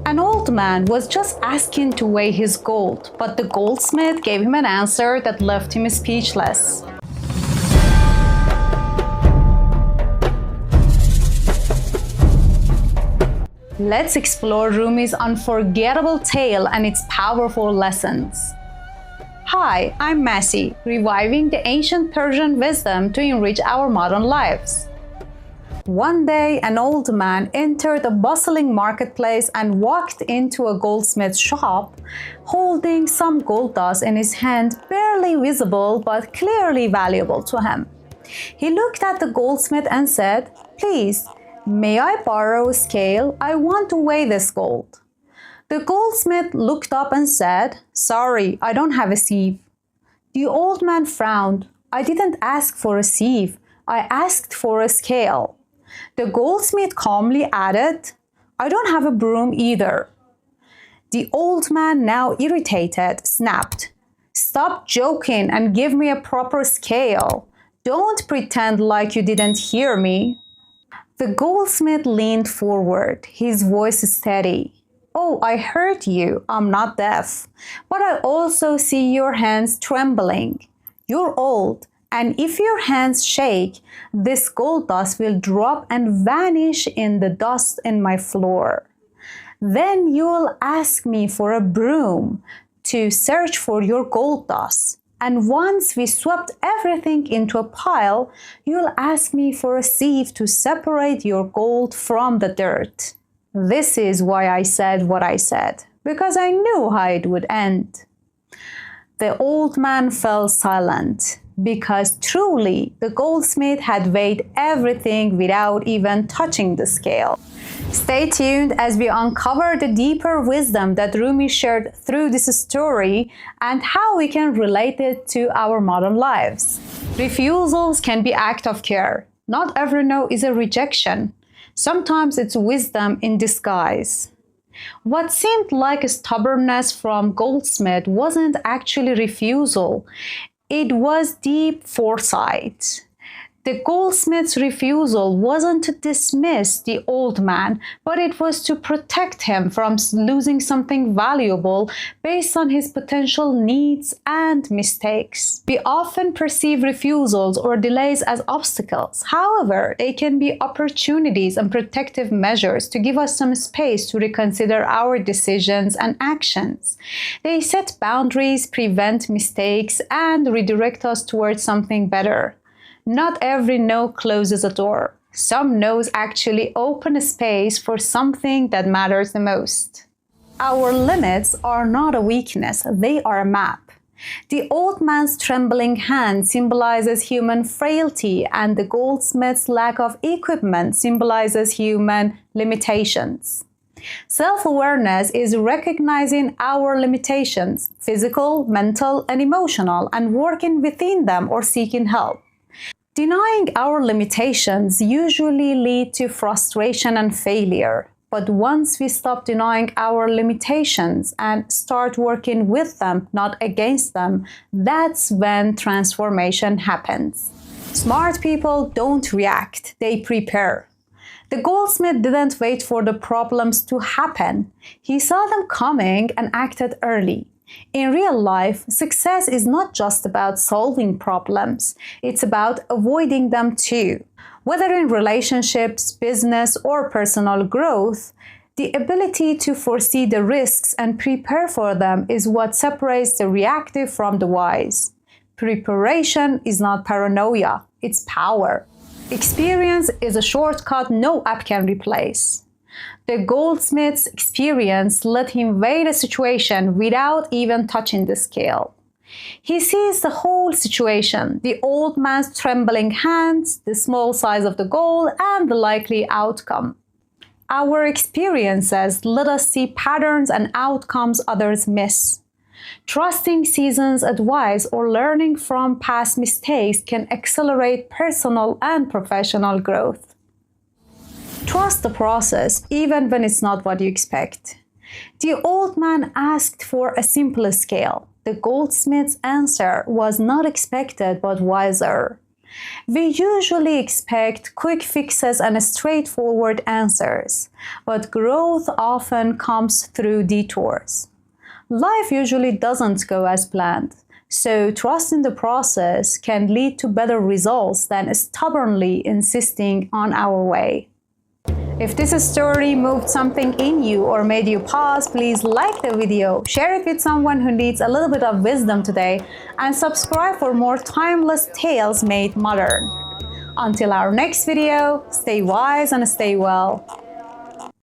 An old man was just asking to weigh his gold, but the goldsmith gave him an answer that left him speechless. Let's explore Rumi's unforgettable tale and its powerful lessons. Hi, I'm Masi, reviving the ancient Persian wisdom to enrich our modern lives. One day, an old man entered a bustling marketplace and walked into a goldsmith's shop, holding some gold dust in his hand, barely visible but clearly valuable to him. He looked at the goldsmith and said, "Please, may I borrow a scale? I want to weigh this gold." The goldsmith looked up and said, "Sorry, I don't have a sieve." The old man frowned. "I didn't ask for a sieve. I asked for a scale." The goldsmith calmly added, "I don't have a broom either." The old man, now irritated, snapped, "Stop joking and give me a proper scale. Don't pretend like you didn't hear me." The goldsmith leaned forward, his voice steady. "Oh, I heard you. I'm not deaf. But I also see your hands trembling. You're old, and if your hands shake, this gold dust will drop and vanish in the dust in my floor. Then you'll ask me for a broom to search for your gold dust. And once we swept everything into a pile, you'll ask me for a sieve to separate your gold from the dirt. This is why I said what I said, because I knew how it would end." The old man fell silent, because truly the goldsmith had weighed everything without even touching the scale. Stay tuned as we uncover the deeper wisdom that Rumi shared through this story and how we can relate it to our modern lives. Refusals can be acts of care. Not every no is a rejection. Sometimes it's wisdom in disguise. What seemed like a stubbornness from goldsmith wasn't actually refusal. It was deep foresight. The goldsmith's refusal wasn't to dismiss the old man, but it was to protect him from losing something valuable based on his potential needs and mistakes. We often perceive refusals or delays as obstacles. However, they can be opportunities and protective measures to give us some space to reconsider our decisions and actions. They set boundaries, prevent mistakes, and redirect us towards something better. Not every no closes a door. Some no's actually open a space for something that matters the most. Our limits are not a weakness, they are a map. The old man's trembling hand symbolizes human frailty, and the goldsmith's lack of equipment symbolizes human limitations. Self-awareness is recognizing our limitations, physical, mental, and emotional, and working within them or seeking help. Denying our limitations usually lead to frustration and failure. But once we stop denying our limitations and start working with them, not against them, that's when transformation happens. Smart people don't react, they prepare. The goldsmith didn't wait for the problems to happen. He saw them coming and acted early. In real life, success is not just about solving problems, it's about avoiding them too. Whether in relationships, business, or personal growth, the ability to foresee the risks and prepare for them is what separates the reactive from the wise. Preparation is not paranoia, it's power. Experience is a shortcut no app can replace. The goldsmith's experience let him weigh the situation without even touching the scale. He sees the whole situation, the old man's trembling hands, the small size of the gold, and the likely outcome. Our experiences let us see patterns and outcomes others miss. Trusting season's advice or learning from past mistakes can accelerate personal and professional growth. Trust the process, even when it's not what you expect. The old man asked for a simpler scale. The goldsmith's answer was not expected but wiser. We usually expect quick fixes and straightforward answers, but growth often comes through detours. Life usually doesn't go as planned, so trust in the process can lead to better results than stubbornly insisting on our way. If this story moved something in you or made you pause, please like the video, share it with someone who needs a little bit of wisdom today, and subscribe for more timeless tales made modern. Until our next video, stay wise and stay well.